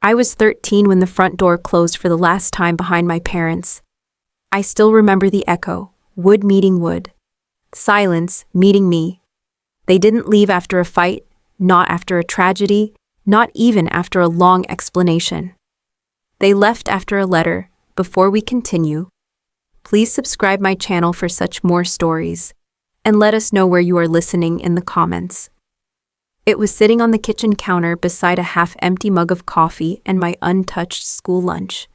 I was 13 when the front door closed for the last time behind my parents. I still remember the echo, wood meeting wood. Silence meeting me. They didn't leave after a fight, not after a tragedy, not even after a long explanation. They left after a letter. Before we continue, please subscribe my channel for such more stories, and let us know where you are listening in the comments. It was sitting on the kitchen counter beside a half-empty mug of coffee and my untouched school lunch.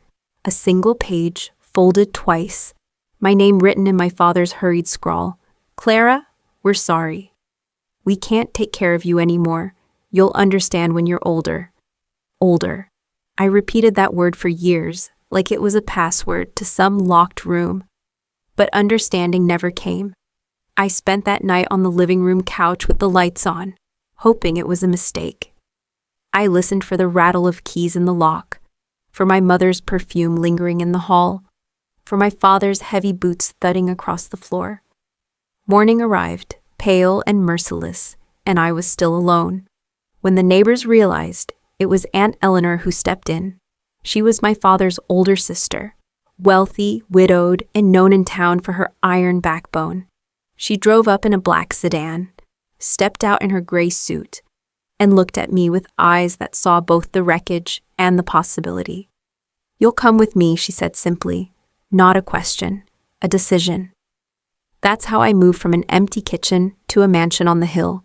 A single page, folded twice. My name written in my father's hurried scrawl. Clara, we're sorry. We can't take care of you anymore. You'll understand when you're older. Older. I repeated that word for years, like it was a password to some locked room. But understanding never came. I spent that night on the living room couch with the lights on, hoping it was a mistake. I listened for the rattle of keys in the lock, for my mother's perfume lingering in the hall, for my father's heavy boots thudding across the floor. Morning arrived, pale and merciless, and I was still alone. When the neighbors realized, it was Aunt Eleanor who stepped in. She was my father's older sister, wealthy, widowed, and known in town for her iron backbone. She drove up in a black sedan, stepped out in her gray suit, and looked at me with eyes that saw both the wreckage and the possibility. "You'll come with me," she said simply. Not a question, a decision. That's how I moved from an empty kitchen to a mansion on the hill.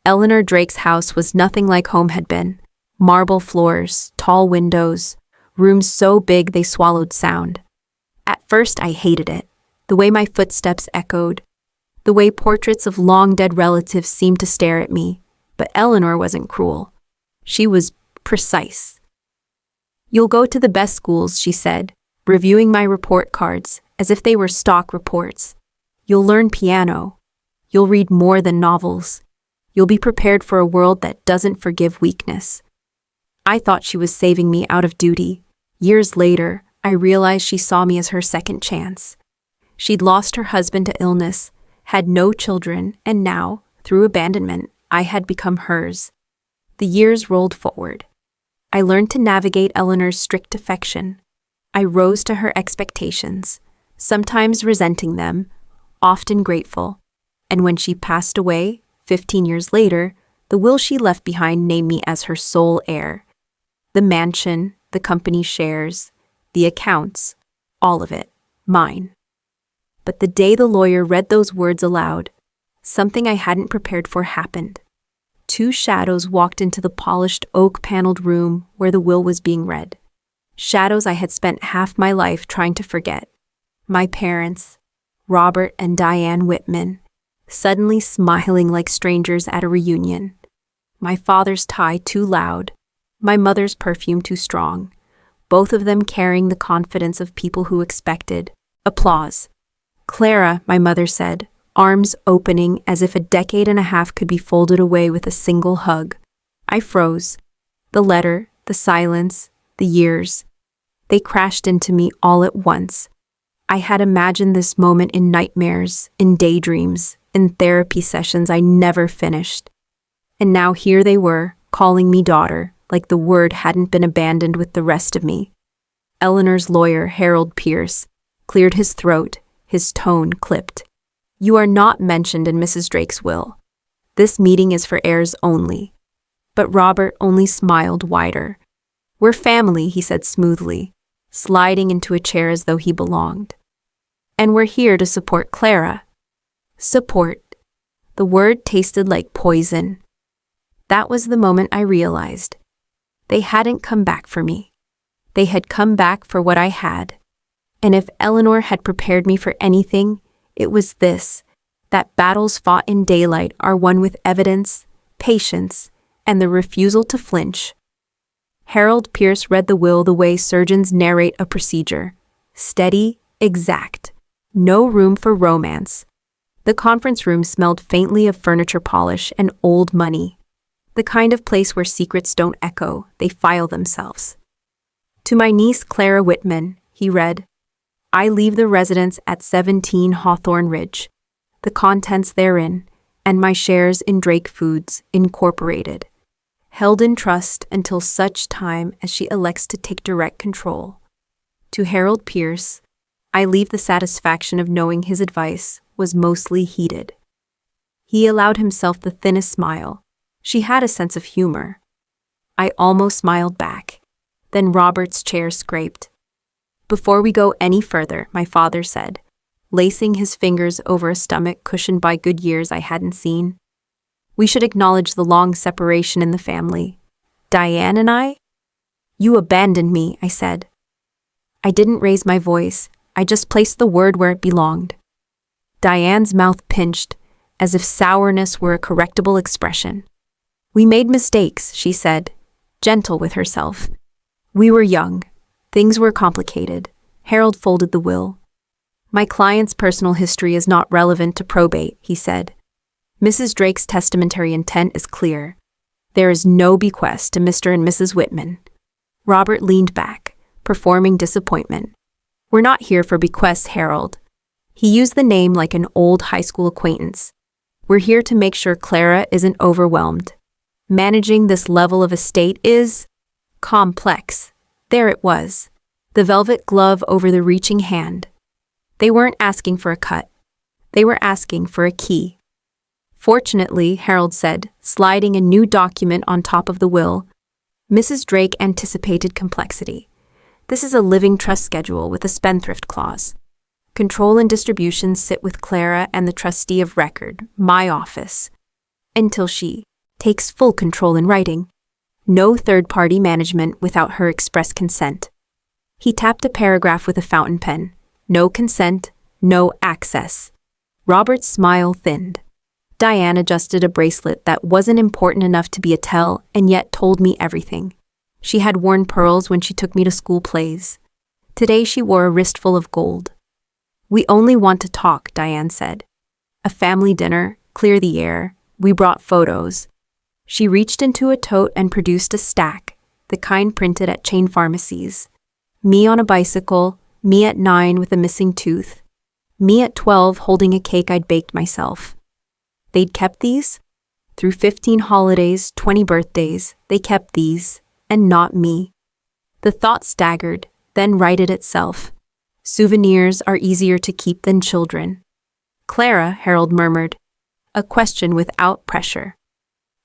Eleanor Drake's house was nothing like home had been. Marble floors, tall windows, rooms so big they swallowed sound. At first I hated it, the way my footsteps echoed, the way portraits of long-dead relatives seemed to stare at me, but Eleanor wasn't cruel. She was precise. "You'll go to the best schools," she said, reviewing my report cards as if they were stock reports. "You'll learn piano. You'll read more than novels. You'll be prepared for a world that doesn't forgive weakness." I thought she was saving me out of duty. Years later, I realized she saw me as her second chance. She'd lost her husband to illness, had no children, and now, through abandonment, I had become hers. The years rolled forward. I learned to navigate Eleanor's strict affection. I rose to her expectations, sometimes resenting them, often grateful. And when she passed away, 15 years later, the will she left behind named me as her sole heir. The mansion, the company shares, the accounts, all of it, mine. But the day the lawyer read those words aloud, something I hadn't prepared for happened. Two shadows walked into the polished oak-paneled room where the will was being read. Shadows I had spent half my life trying to forget. My parents, Robert and Diane Whitman, suddenly smiling like strangers at a reunion. My father's tie too loud, my mother's perfume too strong, both of them carrying the confidence of people who expected applause. "Clara," my mother said, arms opening as if a decade and a half could be folded away with a single hug. I froze. The letter, the silence, the years. They crashed into me all at once. I had imagined this moment in nightmares, in daydreams, in therapy sessions I never finished. And now here they were, calling me daughter, like the word hadn't been abandoned with the rest of me. Eleanor's lawyer, Harold Pierce, cleared his throat, his tone clipped. "You are not mentioned in Mrs. Drake's will. This meeting is for heirs only." But Robert only smiled wider. "We're family," he said smoothly, sliding into a chair as though he belonged. "And we're here to support Clara." Support. The word tasted like poison. That was the moment I realized. They hadn't come back for me. They had come back for what I had. And if Eleanor had prepared me for anything, it was this, that battles fought in daylight are won with evidence, patience, and the refusal to flinch. Harold Pierce read the will the way surgeons narrate a procedure. Steady, exact. No room for romance. The conference room smelled faintly of furniture polish and old money. The kind of place where secrets don't echo, they file themselves. "To my niece Clara Whitman," he read, "I leave the residence at 17 Hawthorne Ridge, the contents therein, and my shares in Drake Foods, Incorporated. held in trust until such time as she elects to take direct control. To Harold Pierce, I leave the satisfaction of knowing his advice was mostly heeded. He allowed himself the thinnest smile. She had a sense of humor. I almost smiled back. Then Robert's chair scraped. "Before we go any further," my father said, lacing his fingers over a stomach cushioned by good years I hadn't seen, "we should acknowledge the long separation in the family. Diane and I?" "You abandoned me," I said. I didn't raise my voice. I just placed the word where it belonged. Diane's mouth pinched, as if sourness were a correctable expression. "We made mistakes," she said, gentle with herself. "We were young. Things were complicated." Harold folded the will. "My client's personal history is not relevant to probate," he said. "Mrs. Drake's testamentary intent is clear. There is no bequest to Mr. and Mrs. Whitman." Robert leaned back, performing disappointment. "We're not here for bequests, Harold." He used the name like an old high school acquaintance. "We're here to make sure Clara isn't overwhelmed. Managing this level of estate is complex." There it was, the velvet glove over the reaching hand. They weren't asking for a cut. They were asking for a key. "Fortunately," Harold said, sliding a new document on top of the will, "Mrs. Drake anticipated complexity. This is a living trust schedule with a spendthrift clause. Control and distribution sit with Clara and the trustee of record, my office, until she takes full control in writing. No third-party management without her express consent." He tapped a paragraph with a fountain pen. "No consent, no access." Robert's smile thinned. Diane adjusted a bracelet that wasn't important enough to be a tell and yet told me everything. She had worn pearls when she took me to school plays. Today she wore a wristful of gold. "We only want to talk," Diane said. "A family dinner, clear the air. We brought photos." She reached into a tote and produced a stack, the kind printed at chain pharmacies. Me on a bicycle, me at 9 with a missing tooth, me at 12 holding a cake I'd baked myself. They'd kept these? Through 15 holidays, 20 birthdays, they kept these, and not me. The thought staggered, then righted itself. Souvenirs are easier to keep than children. "Clara," Harold murmured, a question without pressure.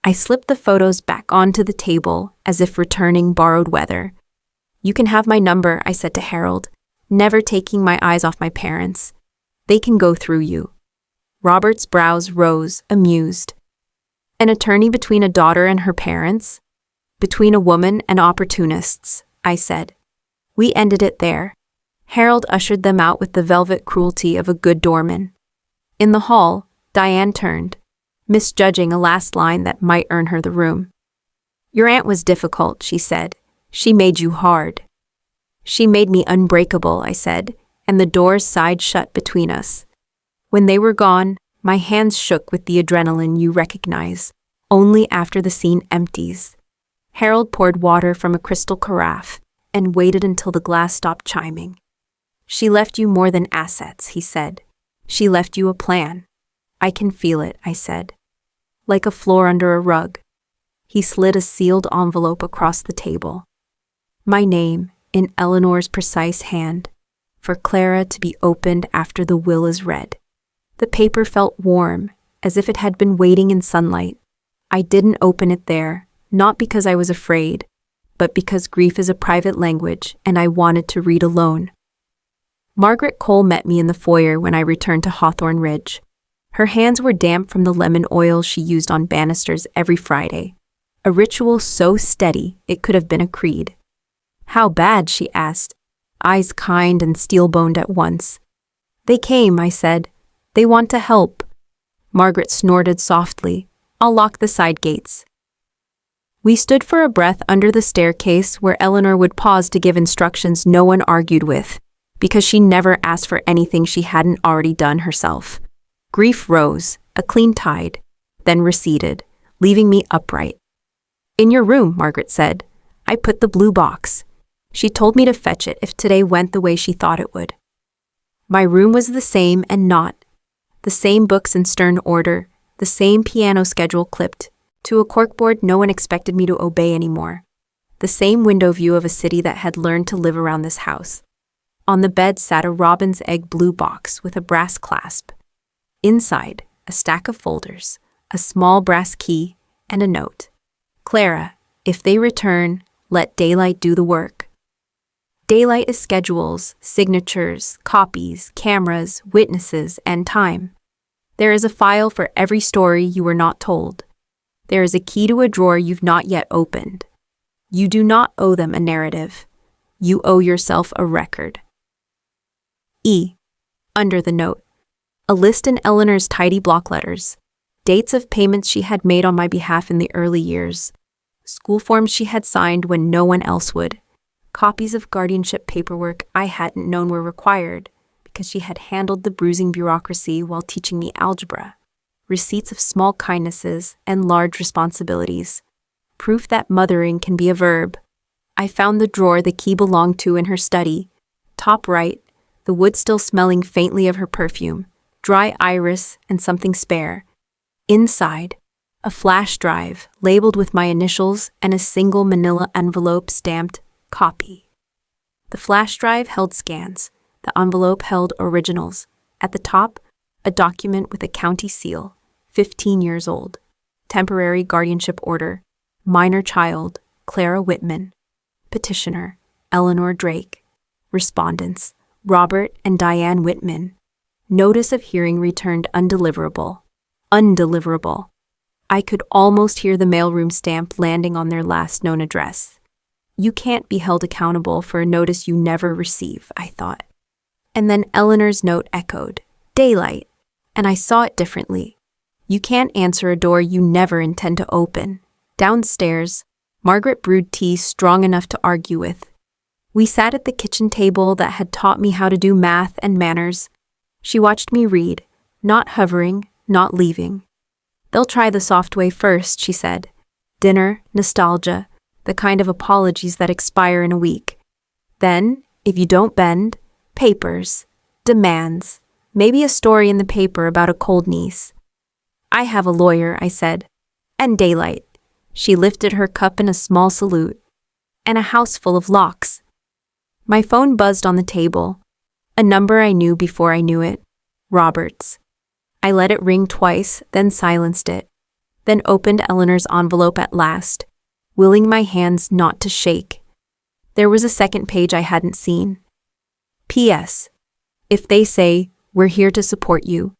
I slipped the photos back onto the table as if returning borrowed weather. "You can have my number," I said to Harold, never taking my eyes off my parents. "They can go through you." Robert's brows rose, amused. "An attorney between a daughter and her parents? Between a woman and opportunists," I said. We ended it there. Harold ushered them out with the velvet cruelty of a good doorman. In the hall, Diane turned, misjudging a last line that might earn her the room. "Your aunt was difficult," she said. "She made you hard." "She made me unbreakable," I said, and the doors sighed shut between us. When they were gone, my hands shook with the adrenaline you recognize only after the scene empties. Harold poured water from a crystal carafe and waited until the glass stopped chiming. "She left you more than assets," he said. "She left you a plan." "I can feel it," I said. "Like a floor under a rug." He slid a sealed envelope across the table. My name, in Eleanor's precise hand, for Clara to be opened after the will is read. The paper felt warm, as if it had been waiting in sunlight. I didn't open it there, not because I was afraid, but because grief is a private language and I wanted to read alone. Margaret Cole met me in the foyer when I returned to Hawthorne Ridge. Her hands were damp from the lemon oil she used on banisters every Friday, a ritual so steady it could have been a creed. "How bad?" she asked, eyes kind and steel-boned at once. "They came," I said. "They want to help." Margaret snorted softly. "I'll lock the side gates." We stood for a breath under the staircase where Eleanor would pause to give instructions no one argued with, because she never asked for anything she hadn't already done herself. Grief rose, a clean tide, then receded, leaving me upright. "In your room," Margaret said. "I put the blue box." She told me to fetch it if today went the way she thought it would. My room was the same and not. The same books in stern order, the same piano schedule clipped, To a corkboard no one expected me to obey anymore. The same window view of a city that had learned to live around this house. On the bed sat a robin's egg blue box with a brass clasp. Inside, a stack of folders, a small brass key, and a note. Clara, if they return, let daylight do the work. Daylight is schedules, signatures, copies, cameras, witnesses, and time. There is a file for every story you were not told. There is a key to a drawer you've not yet opened. You do not owe them a narrative. You owe yourself a record. E. Under the note. A list in Eleanor's tidy block letters. Dates of payments she had made on my behalf in the early years. School forms she had signed when no one else would. Copies of guardianship paperwork I hadn't known were required because she had handled the bruising bureaucracy while teaching me algebra. Receipts of small kindnesses and large responsibilities. Proof that mothering can be a verb. I found the drawer the key belonged to in her study. Top right, the wood still smelling faintly of her perfume, dry iris, and something spare. Inside, a flash drive labeled with my initials and a single manila envelope stamped copy. The flash drive held scans. The envelope held originals. At the top, a document with a county seal, 15 years old. Temporary guardianship order. Minor child, Clara Whitman. Petitioner, Eleanor Drake. Respondents, Robert and Diane Whitman. Notice of hearing returned undeliverable. Undeliverable. I could almost hear the mailroom stamp landing on their last known address. You can't be held accountable for a notice you never receive, I thought. And then Eleanor's note echoed, daylight, and I saw it differently. You can't answer a door you never intend to open. Downstairs, Margaret brewed tea strong enough to argue with. We sat at the kitchen table that had taught me how to do math and manners. She watched me read, not hovering, not leaving. They'll try the soft way first, she said. Dinner, nostalgia, the kind of apologies that expire in a week. Then, if you don't bend, papers, demands, maybe a story in the paper about a cold niece. I have a lawyer, I said. And daylight. She lifted her cup in a small salute. And a house full of locks. My phone buzzed on the table. A number I knew before I knew it. Robert's. I let it ring twice, then silenced it. Then opened Eleanor's envelope at last, willing my hands not to shake. There was a second page I hadn't seen. P.S. If they say, we're here to support you,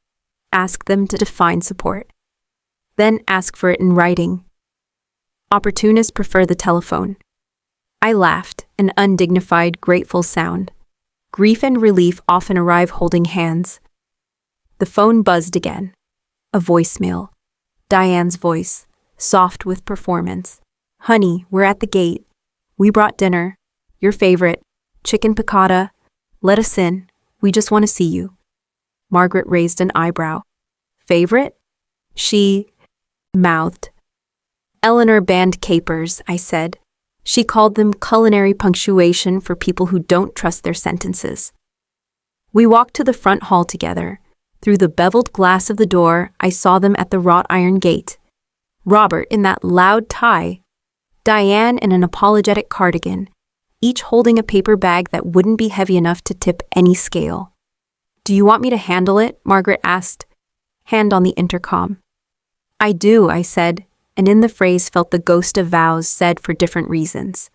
ask them to define support. Then ask for it in writing. Opportunists prefer the telephone. I laughed, an undignified, grateful sound. Grief and relief often arrive holding hands. The phone buzzed again. A voicemail. Diane's voice, soft with performance. Honey, we're at the gate. We brought dinner. Your favorite. Chicken piccata. Let us in. We just want to see you. Margaret raised an eyebrow. Favorite? She mouthed. Eleanor banned capers, I said. She called them culinary punctuation for people who don't trust their sentences. We walked to the front hall together. Through the beveled glass of the door, I saw them at the wrought iron gate. Robert in that loud tie. Diane in an apologetic cardigan, each holding a paper bag that wouldn't be heavy enough to tip any scale. Do you want me to handle it? Margaret asked. Hand on the intercom. I do, I said, and in the phrase felt the ghost of vows said for different reasons.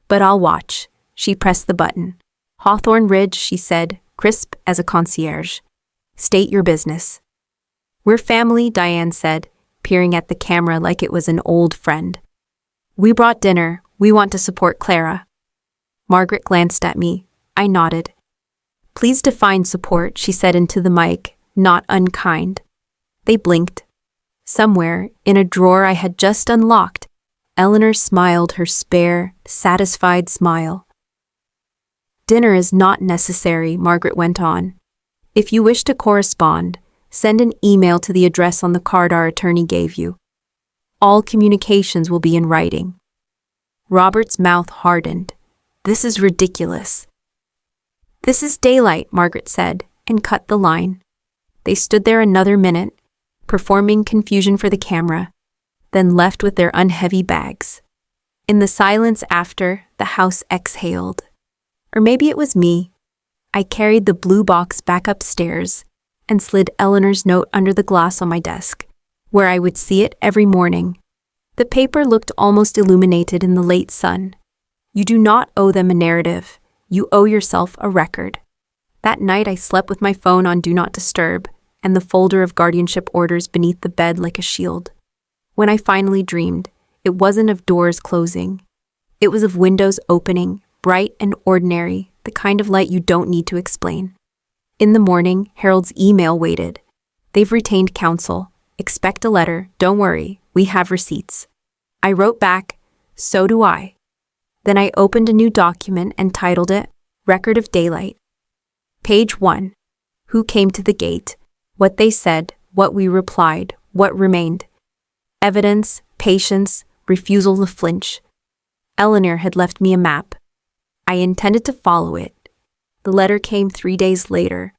But I'll watch. She pressed the button. Hawthorne Ridge, she said, crisp as a concierge. State your business. We're family, Diane said, peering at the camera like it was an old friend. We brought dinner. We want to support Clara. Margaret glanced at me. I nodded. Please define support, she said into the mic, not unkind. They blinked. Somewhere, in a drawer I had just unlocked, Eleanor smiled her spare, satisfied smile. Dinner is not necessary, Margaret went on. If you wish to correspond, send an email to the address on the card our attorney gave you. All communications will be in writing. Robert's mouth hardened. This is ridiculous. This is daylight, Margaret said, and cut the line. They stood there another minute, performing confusion for the camera. then left with their unheavy bags. In the silence after, the house exhaled. Or maybe it was me. I carried the blue box back upstairs and slid Eleanor's note under the glass on my desk, where I would see it every morning. The paper looked almost illuminated in the late sun. You do not owe them a narrative. You owe yourself a record. That night I slept with my phone on Do Not Disturb and the folder of guardianship orders beneath the bed like a shield. When I finally dreamed, it wasn't of doors closing. It was of windows opening, bright and ordinary, the kind of light you don't need to explain. In the morning, Harold's email waited. They've retained counsel. Expect a letter. Don't worry. We have receipts. I wrote back, so do I. Then I opened a new document and titled it, Record of Daylight. Page 1. Who came to the gate? What they said, what we replied, what remained. Evidence, patience, refusal to flinch. Eleanor had left me a map. I intended to follow it. The letter came 3 days later.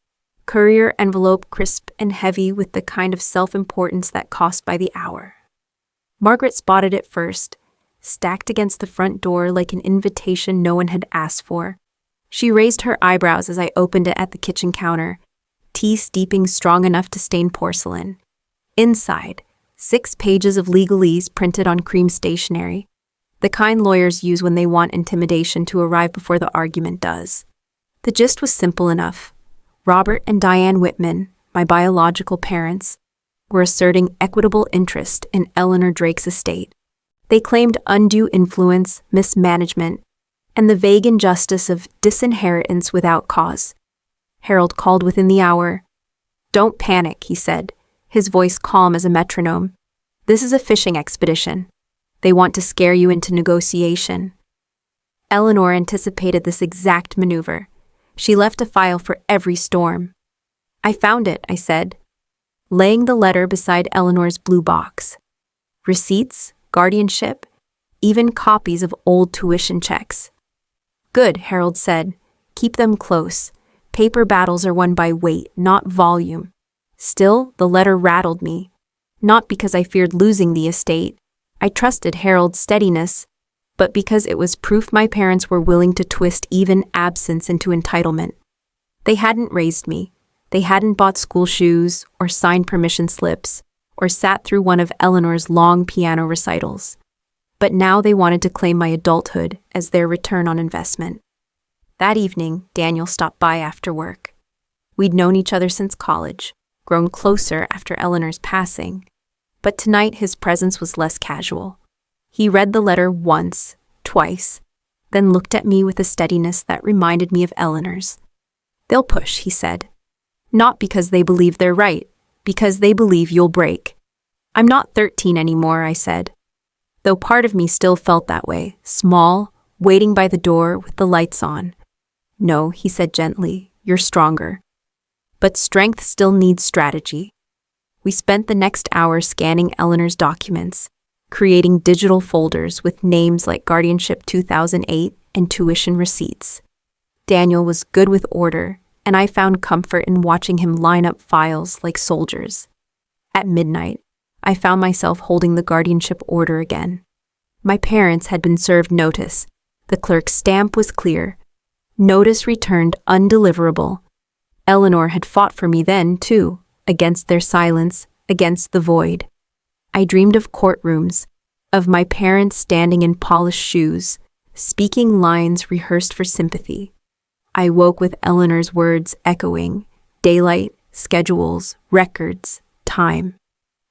Courier envelope crisp and heavy with the kind of self-importance that cost by the hour. Margaret spotted it first, stacked against the front door like an invitation no one had asked for. She raised her eyebrows as I opened it at the kitchen counter, tea steeping strong enough to stain porcelain. Inside, 6 pages of legalese printed on cream stationery, the kind lawyers use when they want intimidation to arrive before the argument does. The gist was simple enough. Robert and Diane Whitman, my biological parents, were asserting equitable interest in Eleanor Drake's estate. They claimed undue influence, mismanagement, and the vague injustice of disinheritance without cause. Harold called within the hour. Don't panic, he said, his voice calm as a metronome. This is a fishing expedition. They want to scare you into negotiation. Eleanor anticipated this exact maneuver. She left a file for every storm. I found it, I said, laying the letter beside Eleanor's blue box. Receipts, guardianship, even copies of old tuition checks. Good, Harold said. Keep them close. Paper battles are won by weight, not volume. Still, the letter rattled me. Not because I feared losing the estate. I trusted Harold's steadiness, but because it was proof my parents were willing to twist even absence into entitlement. They hadn't raised me. They hadn't bought school shoes, or signed permission slips, or sat through one of Eleanor's long piano recitals. But now they wanted to claim my adulthood as their return on investment. That evening, Daniel stopped by after work. We'd known each other since college, grown closer after Eleanor's passing. But tonight his presence was less casual. He read the letter once, twice, then looked at me with a steadiness that reminded me of Eleanor's. They'll push, he said. Not because they believe they're right, because they believe you'll break. I'm not 13 anymore, I said. Though part of me still felt that way, small, waiting by the door with the lights on. No, he said gently, you're stronger. But strength still needs strategy. We spent the next hour scanning Eleanor's documents, creating digital folders with names like Guardianship 2008 and tuition receipts. Daniel was good with order, and I found comfort in watching him line up files like soldiers. At midnight, I found myself holding the guardianship order again. My parents had been served notice. The clerk's stamp was clear. Notice returned undeliverable. Eleanor had fought for me then, too, against their silence, against the void. I dreamed of courtrooms, of my parents standing in polished shoes, speaking lines rehearsed for sympathy. I woke with Eleanor's words echoing, daylight, schedules, records, time.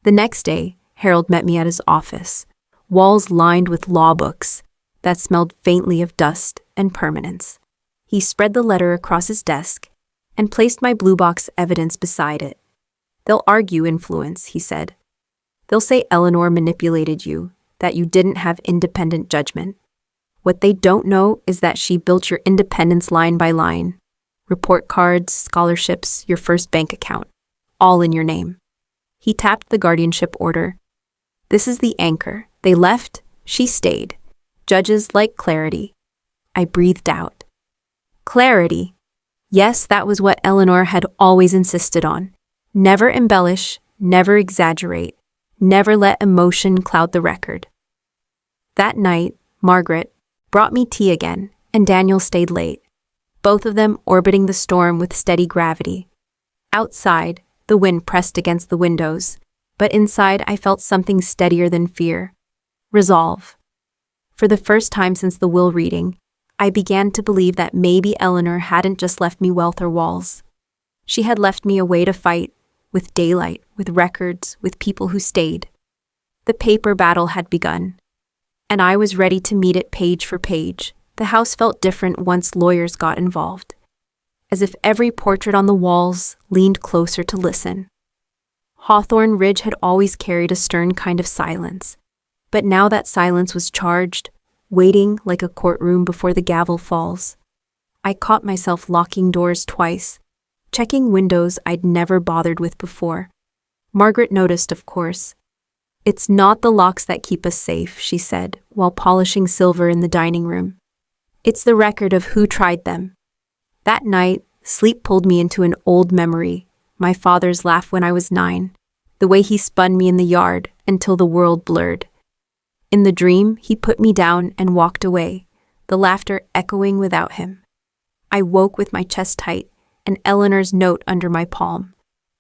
The next day, Harold met me at his office, walls lined with law books that smelled faintly of dust and permanence. He spread the letter across his desk and placed my blue box evidence beside it. They'll argue influence, he said. They'll say Eleanor manipulated you, that you didn't have independent judgment. What they don't know is that she built your independence line by line. Report cards, scholarships, your first bank account, all in your name. He tapped the guardianship order. This is the anchor. They left, she stayed. Judges like clarity. I breathed out. Clarity. Yes, that was what Eleanor had always insisted on. Never embellish, never exaggerate. Never let emotion cloud the record. That night, Margaret brought me tea again, and Daniel stayed late, both of them orbiting the storm with steady gravity. Outside, the wind pressed against the windows, but inside I felt something steadier than fear. Resolve. For the first time since the will reading, I began to believe that maybe Eleanor hadn't just left me wealth or walls. She had left me a way to fight, with daylight, with records, with people who stayed. The paper battle had begun, and I was ready to meet it page for page. The house felt different once lawyers got involved, as if every portrait on the walls leaned closer to listen. Hawthorne Ridge had always carried a stern kind of silence, but now that silence was charged, waiting like a courtroom before the gavel falls. I caught myself locking doors twice, checking windows I'd never bothered with before. Margaret noticed, of course. "It's not the locks that keep us safe," she said, while polishing silver in the dining room. "It's the record of who tried them." That night, sleep pulled me into an old memory, my father's laugh when I was 9, the way he spun me in the yard until the world blurred. In the dream, he put me down and walked away, the laughter echoing without him. I woke with my chest tight and Eleanor's note under my palm.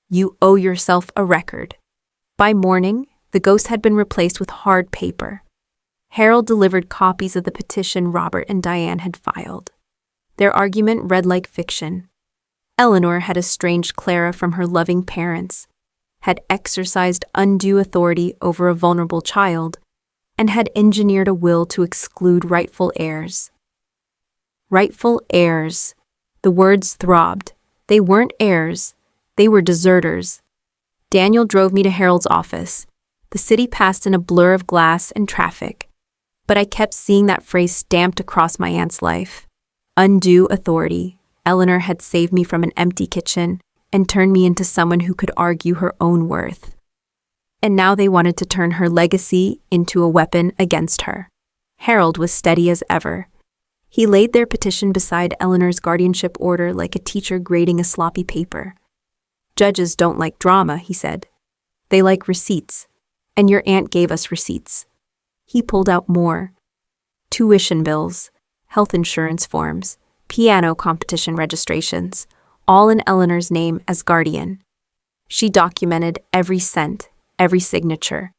"You owe yourself a record." By morning, the ghost had been replaced with hard paper. Harold delivered copies of the petition Robert and Diane had filed. Their argument read like fiction. Eleanor had estranged Clara from her loving parents, had exercised undue authority over a vulnerable child, and had engineered a will to exclude rightful heirs. Rightful heirs. The words throbbed. They weren't heirs. They were deserters. Daniel drove me to Harold's office. The city passed in a blur of glass and traffic, but I kept seeing that phrase stamped across my aunt's life. Undue authority. Eleanor had saved me from an empty kitchen and turned me into someone who could argue her own worth. And now they wanted to turn her legacy into a weapon against her. Harold was steady as ever. He laid their petition beside Eleanor's guardianship order like a teacher grading a sloppy paper. "Judges don't like drama," he said. "They like receipts. And your aunt gave us receipts." He pulled out more. Tuition bills, health insurance forms, piano competition registrations, all in Eleanor's name as guardian. She documented every cent, every signature.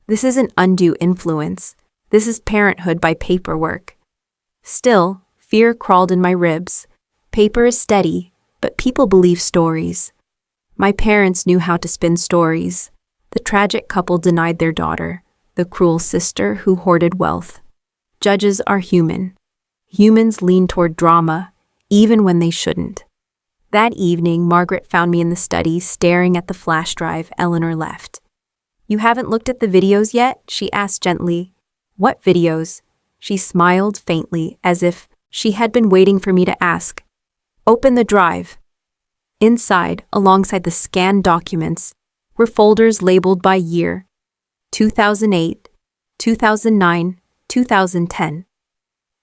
This isn't undue influence. This is parenthood by paperwork. Still, fear crawled in my ribs. Paper is steady, but people believe stories. My parents knew how to spin stories. The tragic couple denied their daughter, the cruel sister who hoarded wealth. Judges are human. Humans lean toward drama, even when they shouldn't. That evening, Margaret found me in the study staring at the flash drive Eleanor left. "You haven't looked at the videos yet?" she asked gently. "What videos?" She smiled faintly, as if she had been waiting for me to ask. "Open the drive." Inside, alongside the scanned documents, were folders labeled by year: 2008, 2009, 2010.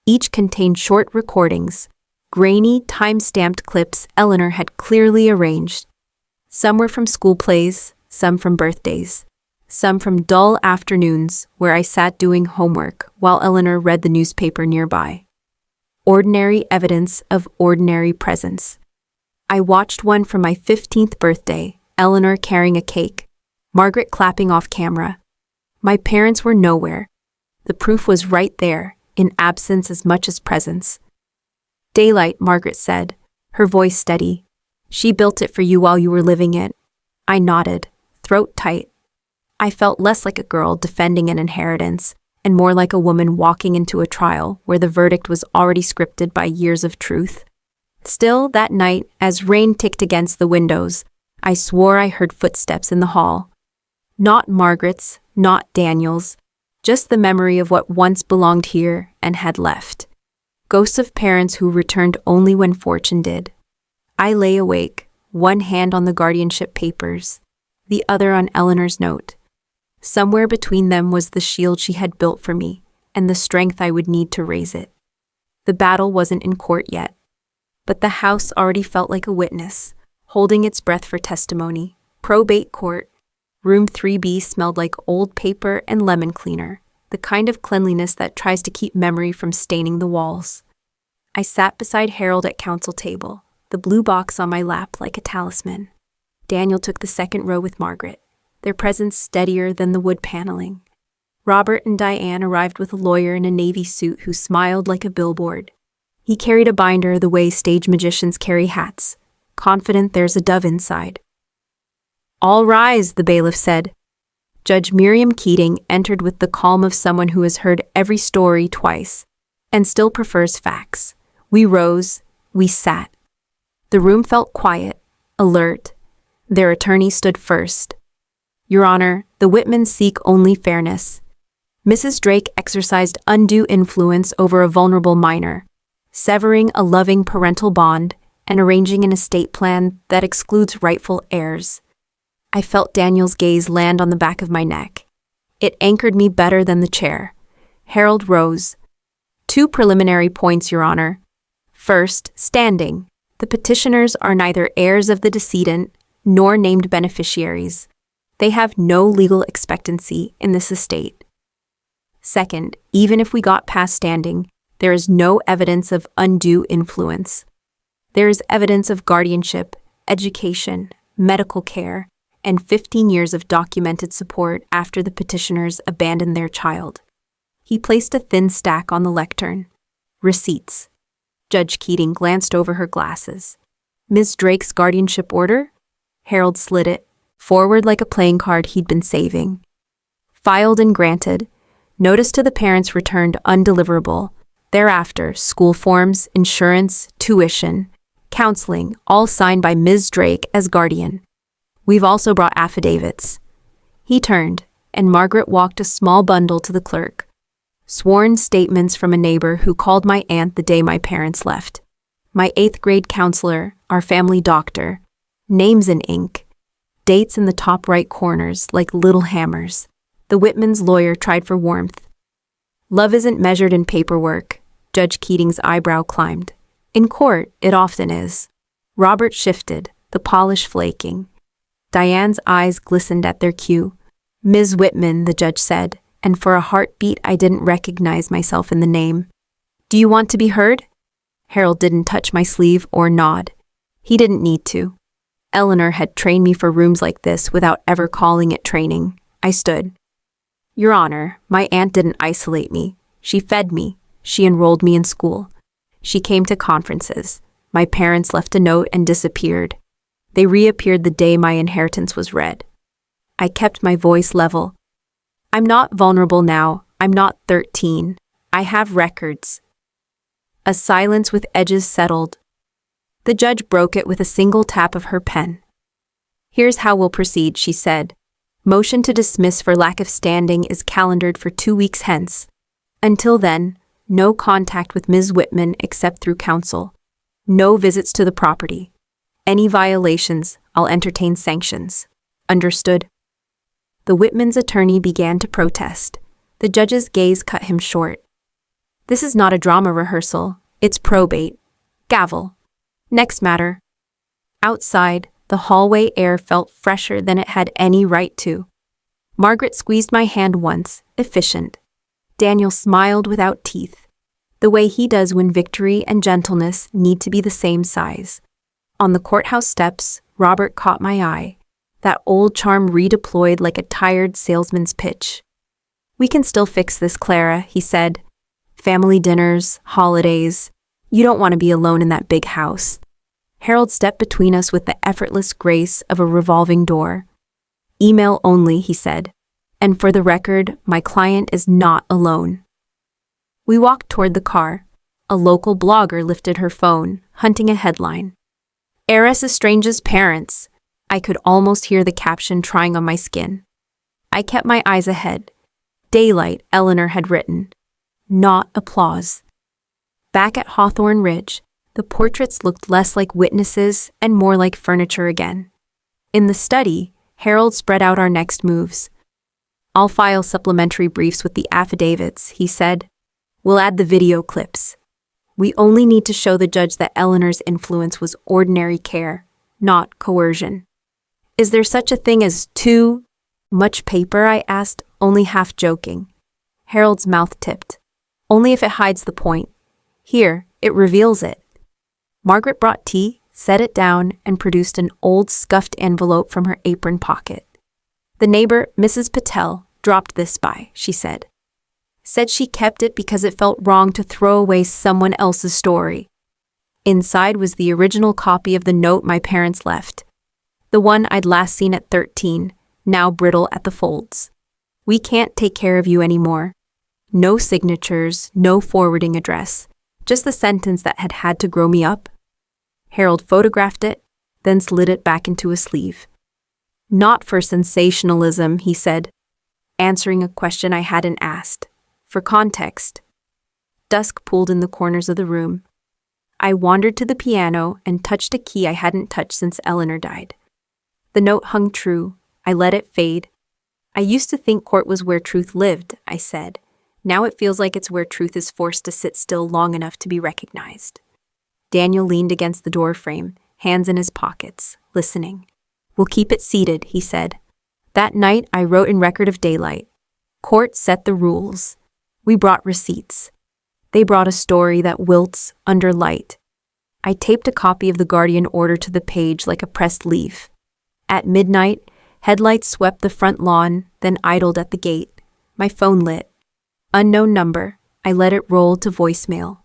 Each contained short recordings, grainy, time-stamped clips Eleanor had clearly arranged. Some were from school plays, some from birthdays, some from dull afternoons where I sat doing homework while Eleanor read the newspaper nearby. Ordinary evidence of ordinary presence. I watched one from my 15th birthday, Eleanor carrying a cake, Margaret clapping off camera. My parents were nowhere. The proof was right there, in absence as much as presence. "Daylight," Margaret said, her voice steady. "She built it for you while you were living it." I nodded, throat tight. I felt less like a girl defending an inheritance and more like a woman walking into a trial where the verdict was already scripted by years of truth. Still, that night, as rain ticked against the windows, I swore I heard footsteps in the hall. Not Margaret's, not Daniel's, just the memory of what once belonged here and had left. Ghosts of parents who returned only when fortune did. I lay awake, one hand on the guardianship papers, the other on Eleanor's note. Somewhere between them was the shield she had built for me, and the strength I would need to raise it. The battle wasn't in court yet, but the house already felt like a witness, holding its breath for testimony. Probate court. Room 3B smelled like old paper and lemon cleaner, the kind of cleanliness that tries to keep memory from staining the walls. I sat beside Harold at council table, the blue box on my lap like a talisman. Daniel took the second row with Margaret, their presence steadier than the wood paneling. Robert and Diane arrived with a lawyer in a navy suit who smiled like a billboard. He carried a binder the way stage magicians carry hats, confident there's a dove inside. "All rise," the bailiff said. Judge Miriam Keating entered with the calm of someone who has heard every story twice and still prefers facts. We rose, we sat. The room felt quiet, alert. Their attorney stood first. "Your Honor, the Whitmans seek only fairness. Mrs. Drake exercised undue influence over a vulnerable minor, severing a loving parental bond and arranging an estate plan that excludes rightful heirs." I felt Daniel's gaze land on the back of my neck. It anchored me better than the chair. Harold rose. "Two preliminary points, Your Honor. First, standing. The petitioners are neither heirs of the decedent nor named beneficiaries. They have no legal expectancy in this estate. Second, even if we got past standing, there is no evidence of undue influence. There is evidence of guardianship, education, medical care, and 15 years of documented support after the petitioners abandoned their child." He placed a thin stack on the lectern. "Receipts." Judge Keating glanced over her glasses. "Ms. Drake's guardianship order?" Harold slid it forward like a playing card he'd been saving. "Filed and granted. Notice to the parents returned undeliverable. Thereafter, school forms, insurance, tuition, counseling, all signed by Ms. Drake as guardian. We've also brought affidavits." He turned, and Margaret walked a small bundle to the clerk. "Sworn statements from a neighbor who called my aunt the day my parents left. My 8th grade counselor, our family doctor. Names in ink. Dates in the top right corners like little hammers." The Whitmans' lawyer tried for warmth. "Love isn't measured in paperwork." Judge Keating's eyebrow climbed. "In court, it often is." Robert shifted, the polish flaking. Diane's eyes glistened at their cue. "Ms. Whitman," the judge said, and for a heartbeat I didn't recognize myself in the name. "Do you want to be heard?" Harold didn't touch my sleeve or nod. He didn't need to. Eleanor had trained me for rooms like this without ever calling it training. I stood. "Your Honor, my aunt didn't isolate me. She fed me. She enrolled me in school. She came to conferences. My parents left a note and disappeared. They reappeared the day my inheritance was read." I kept my voice level. "I'm not vulnerable now. I'm not 13. I have records." A silence with edges settled. The judge broke it with a single tap of her pen. "Here's how we'll proceed," she said. "Motion to dismiss for lack of standing is calendared for 2 weeks hence. Until then, no contact with Ms. Whitman except through counsel. No visits to the property. Any violations, I'll entertain sanctions. Understood?" The Whitmans' attorney began to protest. The judge's gaze cut him short. "This is not a drama rehearsal. It's probate. Gavel. Next matter." Outside, the hallway air felt fresher than it had any right to. Margaret squeezed my hand once, efficient. Daniel smiled without teeth, the way he does when victory and gentleness need to be the same size. On the courthouse steps, Robert caught my eye, that old charm redeployed like a tired salesman's pitch. "We can still fix this, Clara," he said. "Family dinners, holidays. You don't want to be alone in that big house." Harold stepped between us with the effortless grace of a revolving door. "Email only," he said. "And for the record, my client is not alone." We walked toward the car. A local blogger lifted her phone, hunting a headline. "Heiress estranges parents." I could almost hear the caption trying on my skin. I kept my eyes ahead. Daylight, Eleanor had written. Not applause. Back at Hawthorne Ridge, the portraits looked less like witnesses and more like furniture again. In the study, Harold spread out our next moves. "I'll file supplementary briefs with the affidavits," he said. "We'll add the video clips. We only need to show the judge that Eleanor's influence was ordinary care, not coercion." "Is there such a thing as two Much paper? I asked, only half joking. Harold's mouth tipped. Only if it hides the point. Here, it reveals it. Margaret brought tea, set it down, and produced an old scuffed envelope from her apron pocket. The neighbor, Mrs. Patel, dropped this by, she said. Said she kept it because it felt wrong to throw away someone else's story. Inside was the original copy of the note my parents left. The one I'd last seen at 13, now brittle at the folds. We can't take care of you anymore. No signatures, no forwarding address, just the sentence that had to grow me up. Harold photographed it, then slid it back into a sleeve. Not for sensationalism, he said, answering a question I hadn't asked. For context. Dusk pooled in the corners of the room. I wandered to the piano and touched a key I hadn't touched since Eleanor died. The note hung true. I let it fade. I used to think court was where truth lived, I said. Now it feels like it's where truth is forced to sit still long enough to be recognized. Daniel leaned against the door frame, hands in his pockets, listening. We'll keep it seated, he said. That night I wrote in Record of Daylight. Court set the rules. We brought receipts. They brought a story that wilts under light. I taped a copy of the Guardian order to the page like a pressed leaf. At midnight, headlights swept the front lawn, then idled at the gate. My phone lit. Unknown number. I let it roll to voicemail.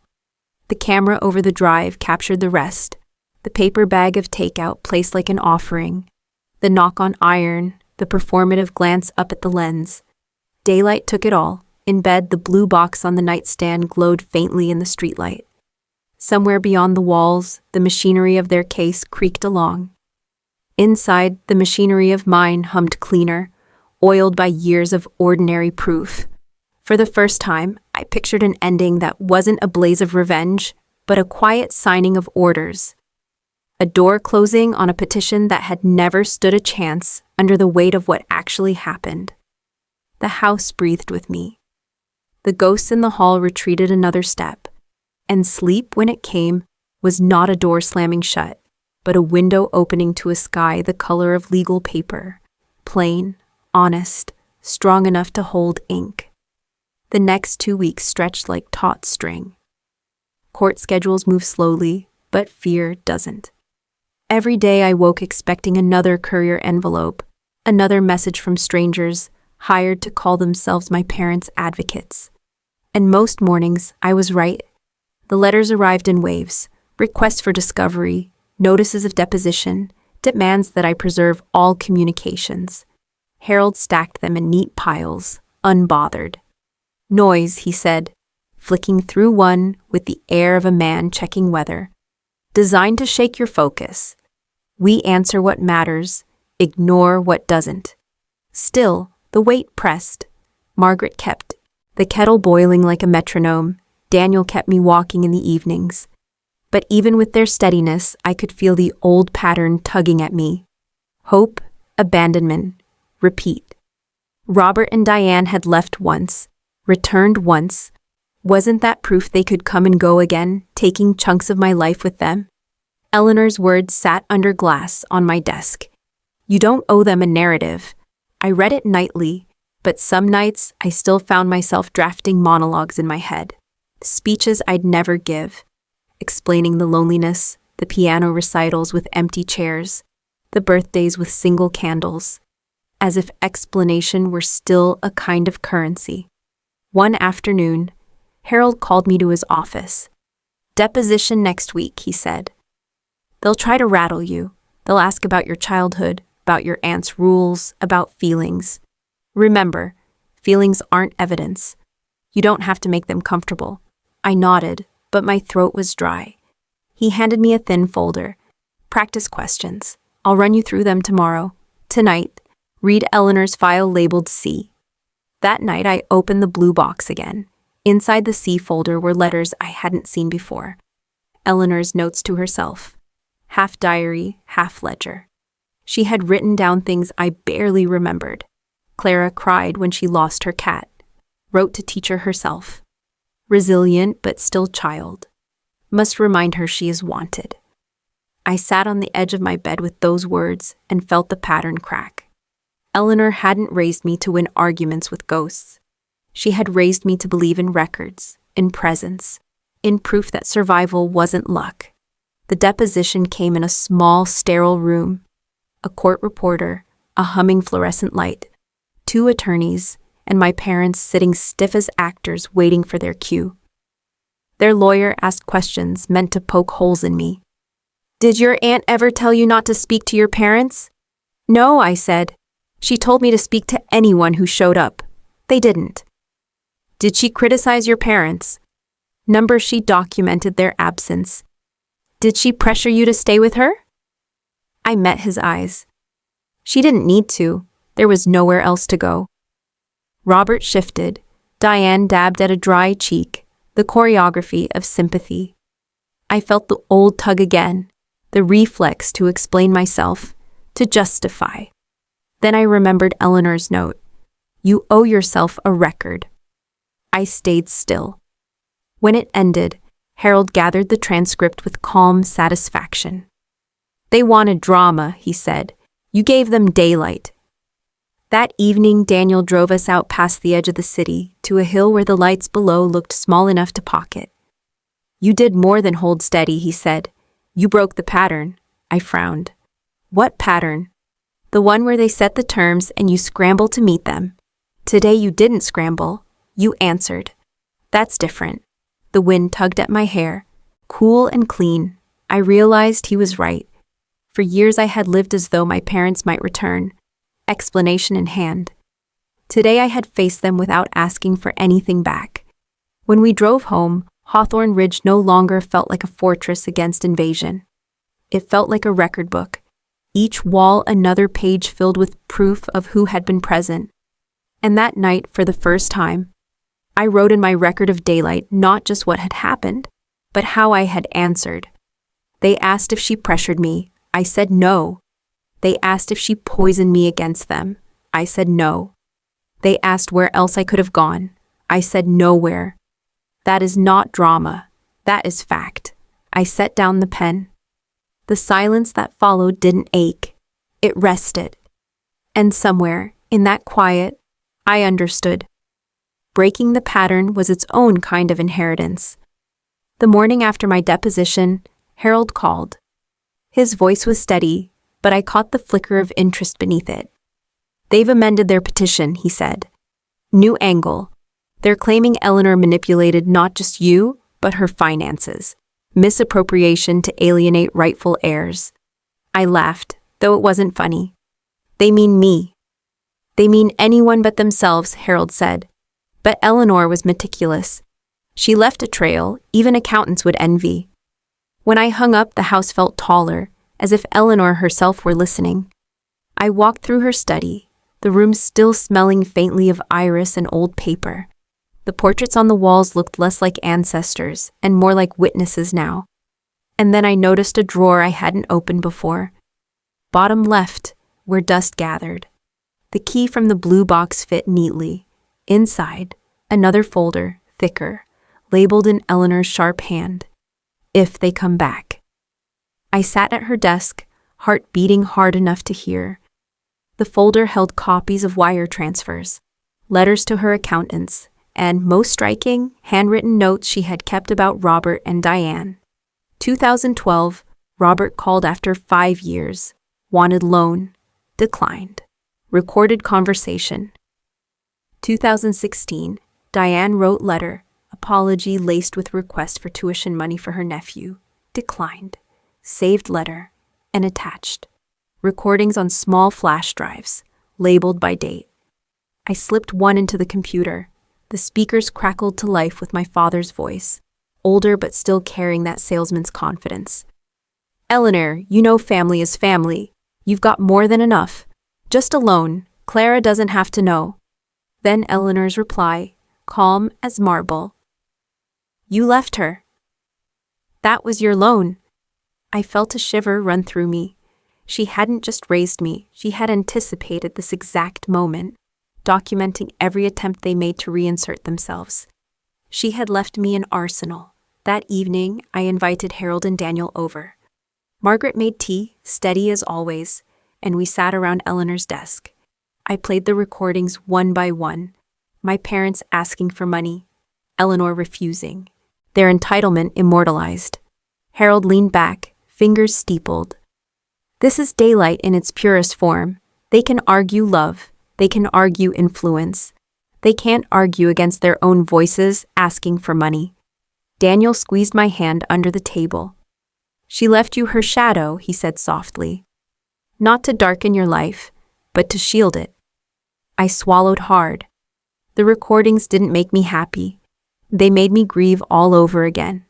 The camera over the drive captured the rest. The paper bag of takeout placed like an offering. The knock on iron, the performative glance up at the lens. Daylight took it all. In bed, the blue box on the nightstand glowed faintly in the streetlight. Somewhere beyond the walls, the machinery of their case creaked along. Inside, the machinery of mine hummed cleaner, oiled by years of ordinary proof. For the first time, I pictured an ending that wasn't a blaze of revenge, but a quiet signing of orders. A door closing on a petition that had never stood a chance under the weight of what actually happened. The house breathed with me. The ghosts in the hall retreated another step, and sleep, when it came, was not a door slamming shut, but a window opening to a sky the color of legal paper, plain, honest, strong enough to hold ink. The next 2 weeks stretched like taut string. Court schedules move slowly, but fear doesn't. Every day I woke expecting another courier envelope, another message from strangers, hired to call themselves my parents' advocates. And most mornings, I was right. The letters arrived in waves, requests for discovery, notices of deposition, demands that I preserve all communications. Harold stacked them in neat piles, unbothered. Noise, he said, flicking through one with the air of a man checking weather. Designed to shake your focus. We answer what matters, ignore what doesn't. Still, the weight pressed. Margaret kept the kettle boiling like a metronome. Daniel kept me walking in the evenings. But even with their steadiness, I could feel the old pattern tugging at me. Hope, abandonment, repeat. Robert and Diane had left once, returned once. Wasn't that proof they could come and go again, taking chunks of my life with them? Eleanor's words sat under glass on my desk. You don't owe them a narrative. I read it nightly, but some nights I still found myself drafting monologues in my head. Speeches I'd never give. Explaining the loneliness, the piano recitals with empty chairs, the birthdays with single candles. As if explanation were still a kind of currency. One afternoon, Harold called me to his office. Deposition next week, he said. They'll try to rattle you. They'll ask about your childhood, about your aunt's rules, about feelings. Remember, feelings aren't evidence. You don't have to make them comfortable. I nodded, but my throat was dry. He handed me a thin folder. Practice questions. I'll run you through them tomorrow. Tonight, read Eleanor's file labeled C. That night, I opened the blue box again. Inside the C folder were letters I hadn't seen before. Eleanor's notes to herself. Half diary, half ledger. She had written down things I barely remembered. Clara cried when she lost her cat. Wrote to teach her herself. Resilient but still child. Must remind her she is wanted. I sat on the edge of my bed with those words and felt the pattern crack. Eleanor hadn't raised me to win arguments with ghosts. She had raised me to believe in records, in presence, in proof that survival wasn't luck. The deposition came in a small, sterile room. A court reporter, a humming fluorescent light, 2 attorneys, and my parents sitting stiff as actors waiting for their cue. Their lawyer asked questions meant to poke holes in me. "Did your aunt ever tell you not to speak to your parents?" "No," I said. "She told me to speak to anyone who showed up. They didn't." "Did she criticize your parents?" Numbers she documented their absence. "Did she pressure you to stay with her?" I met his eyes. She didn't need to. There was nowhere else to go. Robert shifted. Diane dabbed at a dry cheek, the choreography of sympathy. I felt the old tug again, the reflex to explain myself, to justify. Then I remembered Eleanor's note. "You owe yourself a record." I stayed still. When it ended, Harold gathered the transcript with calm satisfaction. "They wanted drama," he said. "You gave them daylight." That evening, Daniel drove us out past the edge of the city, to a hill where the lights below looked small enough to pocket. "You did more than hold steady," he said. "You broke the pattern." I frowned. "What pattern?" "The one where they set the terms and you scramble to meet them. Today you didn't scramble. You answered. That's different." The wind tugged at my hair, cool and clean. I realized he was right. For years I had lived as though my parents might return, explanation in hand. Today I had faced them without asking for anything back. When we drove home, Hawthorne Ridge no longer felt like a fortress against invasion. It felt like a record book, each wall another page filled with proof of who had been present. And that night, for the first time, I wrote in my record of daylight not just what had happened, but how I had answered. They asked if she pressured me. I said no. They asked if she poisoned me against them. I said no. They asked where else I could have gone. I said nowhere. That is not drama. That is fact. I set down the pen. The silence that followed didn't ache. It rested. And somewhere, in that quiet, I understood. Breaking the pattern was its own kind of inheritance. The morning after my deposition, Harold called. His voice was steady, but I caught the flicker of interest beneath it. "They've amended their petition," he said. "New angle. They're claiming Eleanor manipulated not just you, but her finances. Misappropriation to alienate rightful heirs." I laughed, though it wasn't funny. "They mean me." "They mean anyone but themselves," Harold said. But Eleanor was meticulous. She left a trail even accountants would envy. When I hung up, the house felt taller, as if Eleanor herself were listening. I walked through her study, the room still smelling faintly of iris and old paper. The portraits on the walls looked less like ancestors and more like witnesses now. And then I noticed a drawer I hadn't opened before. Bottom left, where dust gathered. The key from the blue box fit neatly. Inside, another folder, thicker, labeled in Eleanor's sharp hand. "If they come back." I sat at her desk, heart beating hard enough to hear. The folder held copies of wire transfers, letters to her accountants, and, most striking, handwritten notes she had kept about Robert and Diane. 2012, Robert called after 5 years, wanted loan, declined. Recorded conversation. 2016, Diane wrote letter, apology laced with request for tuition money for her nephew, declined. Saved letter, and attached. Recordings on small flash drives, labeled by date. I slipped one into the computer. The speakers crackled to life with my father's voice, older but still carrying that salesman's confidence. "Eleanor, you know family is family. You've got more than enough. Just a loan. Clara doesn't have to know." Then Eleanor's reply, calm as marble. "You left her." "That was your loan." I felt a shiver run through me. She hadn't just raised me, she had anticipated this exact moment, documenting every attempt they made to reinsert themselves. She had left me an arsenal. That evening, I invited Harold and Daniel over. Margaret made tea, steady as always, and we sat around Eleanor's desk. I played the recordings one by one. My parents asking for money, Eleanor refusing. Their entitlement immortalized. Harold leaned back, fingers steepled. This is daylight in its purest form. They can argue love. They can argue influence. They can't argue against their own voices asking for money. Daniel squeezed my hand under the table. She left you her shadow, he said softly. Not to darken your life, but to shield it. I swallowed hard. The recordings didn't make me happy. They made me grieve all over again.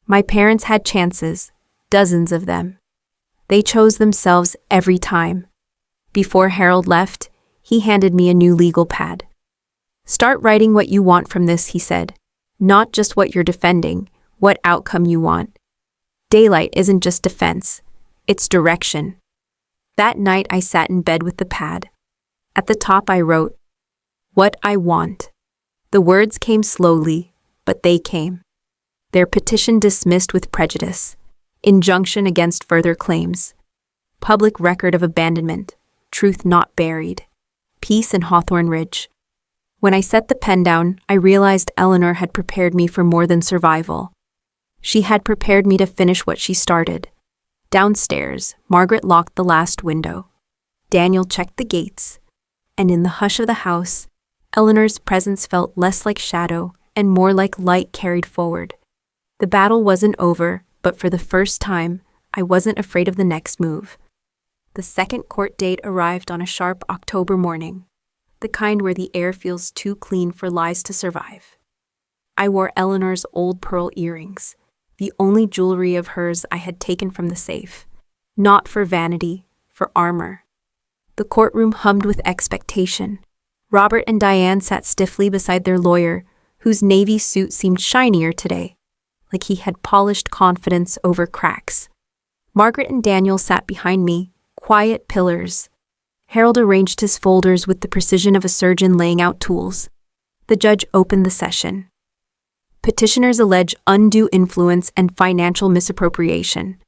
My parents had chances, dozens of them. They chose themselves every time. Before Harold left, he handed me a new legal pad. Start writing what you want from this, he said. Not just what you're defending, what outcome you want. Daylight isn't just defense, it's direction. That night I sat in bed with the pad. At the top I wrote, "What I want." The words came slowly, but they came. Their petition dismissed with prejudice. Injunction against further claims. Public record of abandonment. Truth not buried. Peace in Hawthorne Ridge. When I set the pen down, I realized Eleanor had prepared me for more than survival. She had prepared me to finish what she started. Downstairs, Margaret locked the last window. Daniel checked the gates. And in the hush of the house, Eleanor's presence felt less like shadow and more like light carried forward. The battle wasn't over, but for the first time, I wasn't afraid of the next move. The second court date arrived on a sharp October morning, the kind where the air feels too clean for lies to survive. I wore Eleanor's old pearl earrings, the only jewelry of hers I had taken from the safe. Not for vanity, for armor. The courtroom hummed with expectation. Robert and Diane sat stiffly beside their lawyer, whose navy suit seemed shinier today, like he had polished confidence over cracks. Margaret and Daniel sat behind me, quiet pillars. Harold arranged his folders with the precision of a surgeon laying out tools. The judge opened the session. Petitioners allege undue influence and financial misappropriation.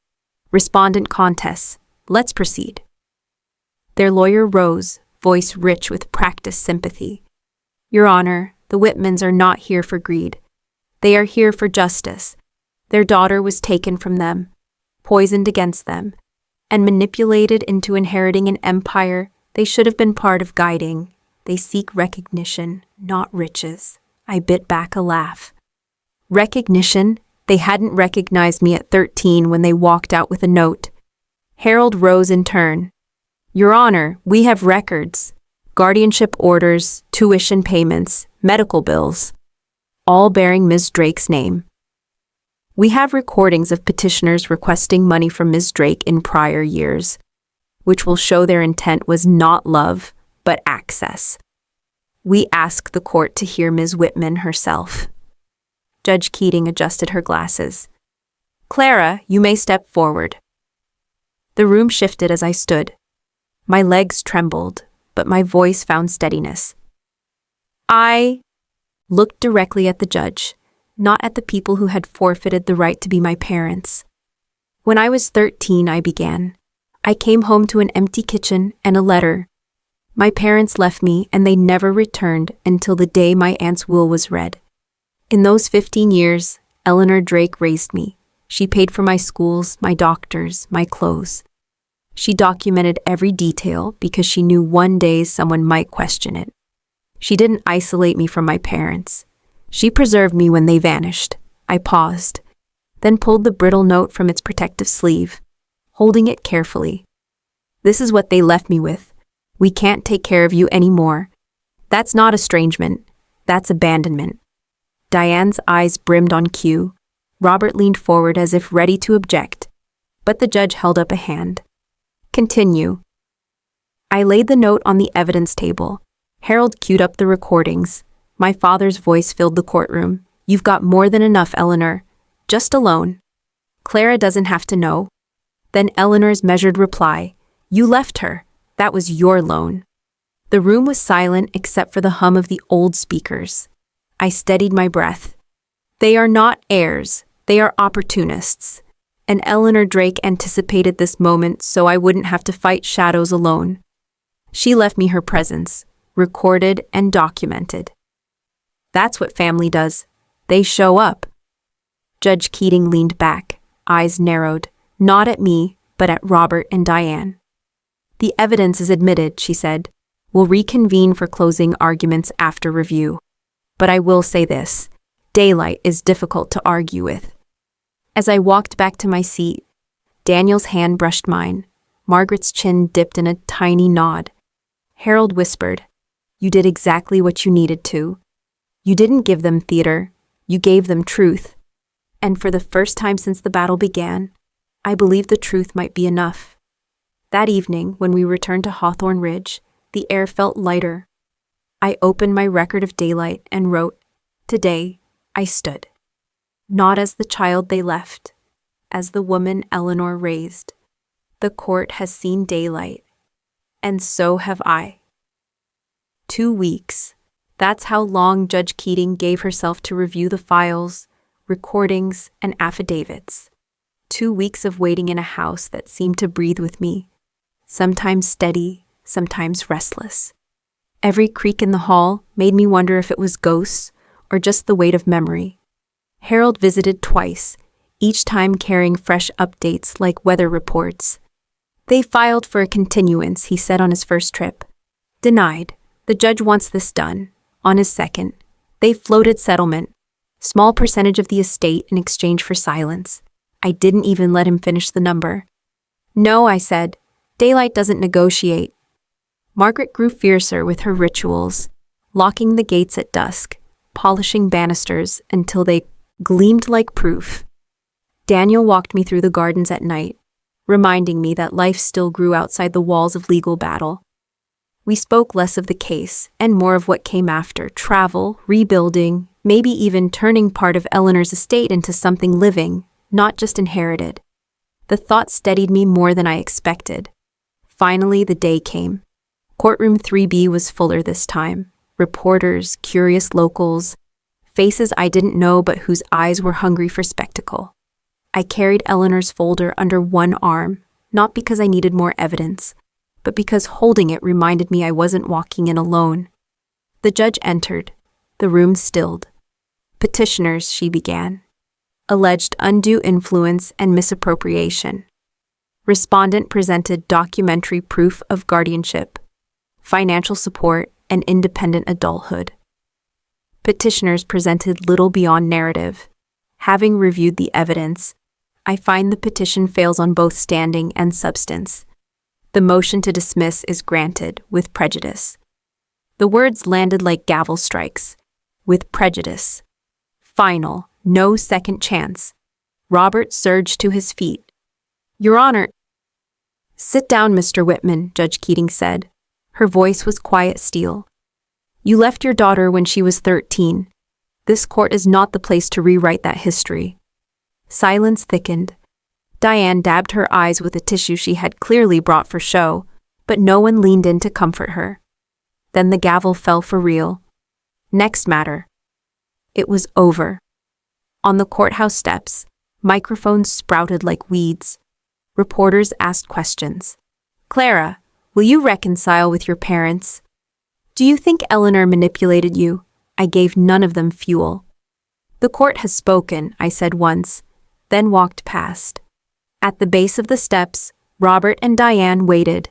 Respondent contests. Let's proceed. Their lawyer rose, voice rich with practiced sympathy. Your Honor, the Whitmans are not here for greed. They are here for justice. Their daughter was taken from them, poisoned against them, and manipulated into inheriting an empire they should have been part of guiding. They seek recognition, not riches. I bit back a laugh. Recognition? They hadn't recognized me at 13 when they walked out with a note. Harold rose in turn. Your Honor, we have records, guardianship orders, tuition payments, medical bills, all bearing Ms. Drake's name. We have recordings of petitioners requesting money from Ms. Drake in prior years, which will show their intent was not love, but access. We ask the court to hear Ms. Whitman herself. Judge Keating adjusted her glasses. Clara, you may step forward. The room shifted as I stood. My legs trembled, but my voice found steadiness. I looked directly at the judge, not at the people who had forfeited the right to be my parents. When I was 13, I began. I came home to an empty kitchen and a letter. My parents left me and they never returned until the day my aunt's will was read. In those 15 years, Eleanor Drake raised me. She paid for my schools, my doctors, my clothes. She documented every detail because she knew one day someone might question it. She didn't isolate me from my parents. She preserved me when they vanished. I paused, then pulled the brittle note from its protective sleeve, holding it carefully. This is what they left me with. We can't take care of you anymore. That's not estrangement. That's abandonment. Diane's eyes brimmed on cue. Robert leaned forward as if ready to object, but the judge held up a hand. Continue. I laid the note on the evidence table. Harold queued up the recordings. My father's voice filled the courtroom. You've got more than enough, Eleanor. Just a loan. Clara doesn't have to know. Then Eleanor's measured reply. You left her. That was your loan. The room was silent except for the hum of the old speakers. I steadied my breath. They are not heirs. They are opportunists. And Eleanor Drake anticipated this moment so I wouldn't have to fight shadows alone. She left me her presence, recorded and documented. That's what family does. They show up. Judge Keating leaned back, eyes narrowed, not at me, but at Robert and Diane. The evidence is admitted, she said. We'll reconvene for closing arguments after review. But I will say this, daylight is difficult to argue with. As I walked back to my seat, Daniel's hand brushed mine. Margaret's chin dipped in a tiny nod. Harold whispered, "You did exactly what you needed to. You didn't give them theater, you gave them truth. And for the first time since the battle began, I believed the truth might be enough." That evening, when we returned to Hawthorne Ridge, the air felt lighter. I opened my record of daylight and wrote, "Today, I stood. Not as the child they left, as the woman Eleanor raised. The court has seen daylight, and so have I." 2 weeks. That's how long Judge Keating gave herself to review the files, recordings, and affidavits. 2 weeks of waiting in a house that seemed to breathe with me, sometimes steady, sometimes restless. Every creak in the hall made me wonder if it was ghosts or just the weight of memory. Harold visited twice, each time carrying fresh updates like weather reports. "They filed for a continuance," he said on his first trip. "Denied. The judge wants this done." On his second, they floated settlement, small percentage of the estate in exchange for silence. I didn't even let him finish the number. "No," I said, "daylight doesn't negotiate." Margaret grew fiercer with her rituals, locking the gates at dusk, polishing banisters until they gleamed like proof. Daniel walked me through the gardens at night, reminding me that life still grew outside the walls of legal battle. We spoke less of the case and more of what came after: travel, rebuilding, maybe even turning part of Eleanor's estate into something living, not just inherited. The thought steadied me more than I expected. Finally, the day came. Courtroom 3B was fuller this time. Reporters, curious locals, faces I didn't know but whose eyes were hungry for spectacle. I carried Eleanor's folder under one arm, not because I needed more evidence, but because holding it reminded me I wasn't walking in alone. The judge entered. The room stilled. "Petitioners," she began. "Alleged undue influence and misappropriation. Respondent presented documentary proof of guardianship, financial support, and independent adulthood. Petitioners presented little beyond narrative. Having reviewed the evidence, I find the petition fails on both standing and substance. The motion to dismiss is granted with prejudice." The words landed like gavel strikes. With prejudice. Final, no second chance. Robert surged to his feet. "Your Honor." "Sit down, Mr. Whitman," Judge Keating said. Her voice was quiet steel. "You left your daughter when she was 13. This court is not the place to rewrite that history." Silence thickened. Diane dabbed her eyes with a tissue she had clearly brought for show, but no one leaned in to comfort her. Then the gavel fell for real. Next matter. It was over. On the courthouse steps, microphones sprouted like weeds. Reporters asked questions. "Clara, will you reconcile with your parents? Do you think Eleanor manipulated you?" I gave none of them fuel. "The court has spoken," I said once, then walked past. At the base of the steps, Robert and Diane waited.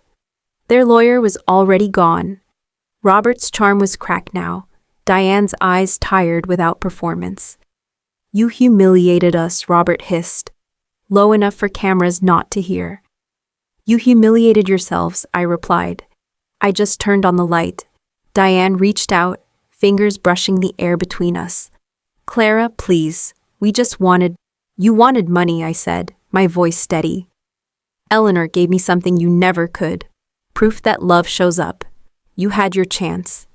Their lawyer was already gone. Robert's charm was cracked now, Diane's eyes tired without performance. "You humiliated us," Robert hissed, low enough for cameras not to hear. "You humiliated yourselves," I replied. I just turned on the light. Diane reached out, fingers brushing the air between us. "Clara, please, we just wanted—" "You wanted money," I said, my voice steady. "Eleanor gave me something you never could. Proof that love shows up. You had your chance.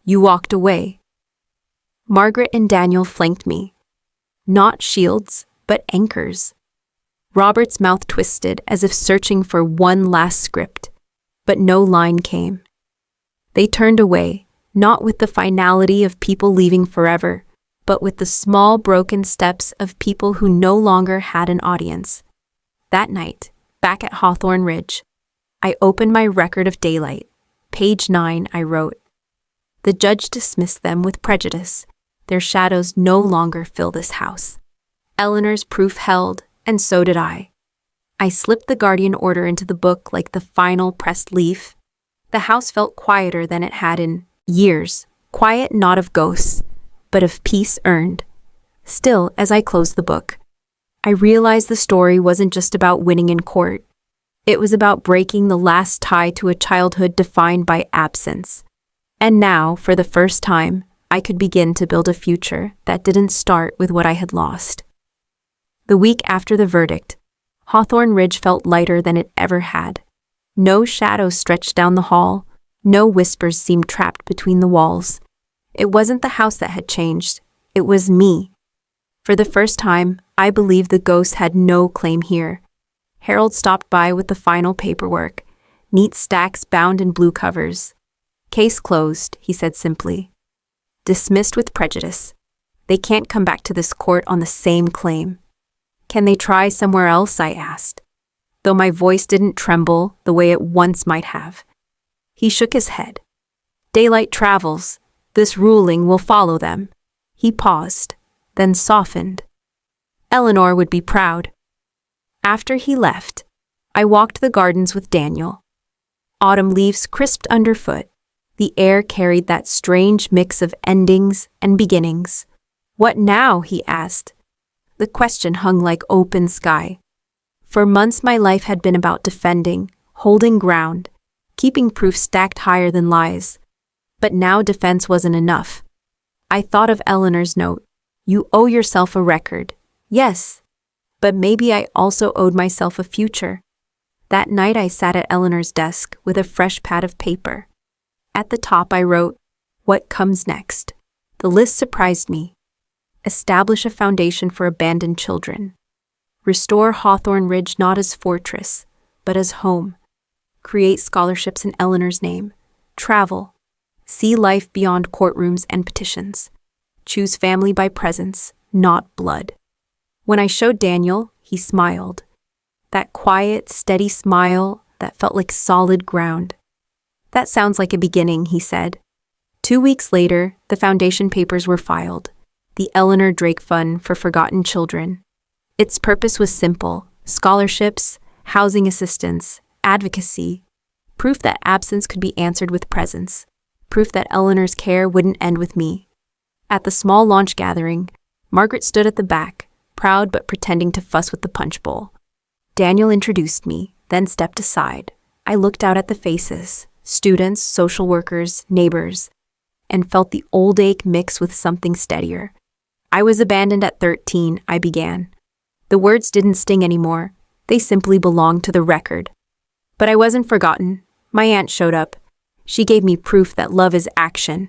You walked away." Margaret and Daniel flanked me. Not shields, but anchors. Robert's mouth twisted as if searching for one last script, but no line came. They turned away, not with the finality of people leaving forever, but with the small broken steps of people who no longer had an audience. That night, back at Hawthorne Ridge, I opened my record of daylight, Page 9, I wrote. The judge dismissed them with prejudice. Their shadows no longer fill this house. Eleanor's proof held, and so did I. I slipped the guardian order into the book like the final pressed leaf. The house felt quieter than it had in years. Quiet not of ghosts, but of peace earned. Still, as I closed the book, I realized the story wasn't just about winning in court. It was about breaking the last tie to a childhood defined by absence. And now, for the first time, I could begin to build a future that didn't start with what I had lost. The week after the verdict, Hawthorne Ridge felt lighter than it ever had. No shadows stretched down the hall. No whispers seemed trapped between the walls. It wasn't the house that had changed. It was me. For the first time, I believed the ghost had no claim here. Harold stopped by with the final paperwork, neat stacks bound in blue covers. Case closed, he said simply. Dismissed with prejudice. They can't come back to this court on the same claim. Can they try somewhere else? I asked, though my voice didn't tremble the way it once might have. He shook his head. Daylight travels. This ruling will follow them. He paused, then softened. Eleanor would be proud. After he left, I walked the gardens with Daniel. Autumn leaves crisped underfoot. The air carried that strange mix of endings and beginnings. What now? He asked. The question hung like open sky. For months my life had been about defending, holding ground, keeping proof stacked higher than lies. But now defense wasn't enough. I thought of Eleanor's note. You owe yourself a record. Yes, but maybe I also owed myself a future. That night I sat at Eleanor's desk with a fresh pad of paper. At the top I wrote, What comes next? The list surprised me. Establish a foundation for abandoned children. Restore Hawthorne Ridge not as fortress, but as home. Create scholarships in Eleanor's name. Travel. See life beyond courtrooms and petitions. Choose family by presence, not blood. When I showed Daniel, he smiled. That quiet, steady smile that felt like solid ground. That sounds like a beginning, he said. 2 weeks later, the foundation papers were filed. The Eleanor Drake Fund for Forgotten Children. Its purpose was simple: scholarships, housing assistance, advocacy, proof that absence could be answered with presence, proof that Eleanor's care wouldn't end with me. At the small launch gathering, Margaret stood at the back, proud but pretending to fuss with the punch bowl. Daniel introduced me, then stepped aside. I looked out at the faces, students, social workers, neighbors, and felt the old ache mix with something steadier. I was abandoned at 13, I began. The words didn't sting anymore. They simply belonged to the record. But I wasn't forgotten. My aunt showed up. She gave me proof that love is action.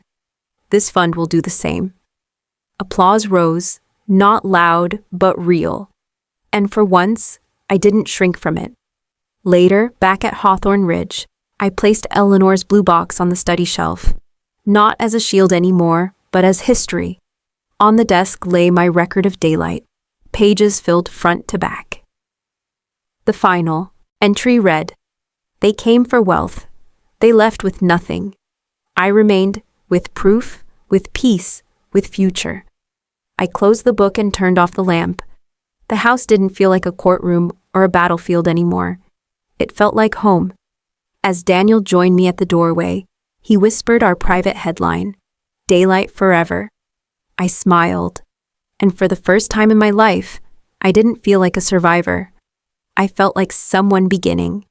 This fund will do the same. Applause rose, not loud, but real. And for once, I didn't shrink from it. Later, back at Hawthorne Ridge, I placed Eleanor's blue box on the study shelf. Not as a shield anymore, but as history. On the desk lay my record of daylight, pages filled front to back. The final entry read, They came for wealth. They left with nothing. I remained with proof, with peace, with future. I closed the book and turned off the lamp. The house didn't feel like a courtroom or a battlefield anymore. It felt like home. As Daniel joined me at the doorway, he whispered our private headline, Daylight Forever. I smiled, and for the first time in my life, I didn't feel like a survivor. I felt like someone beginning.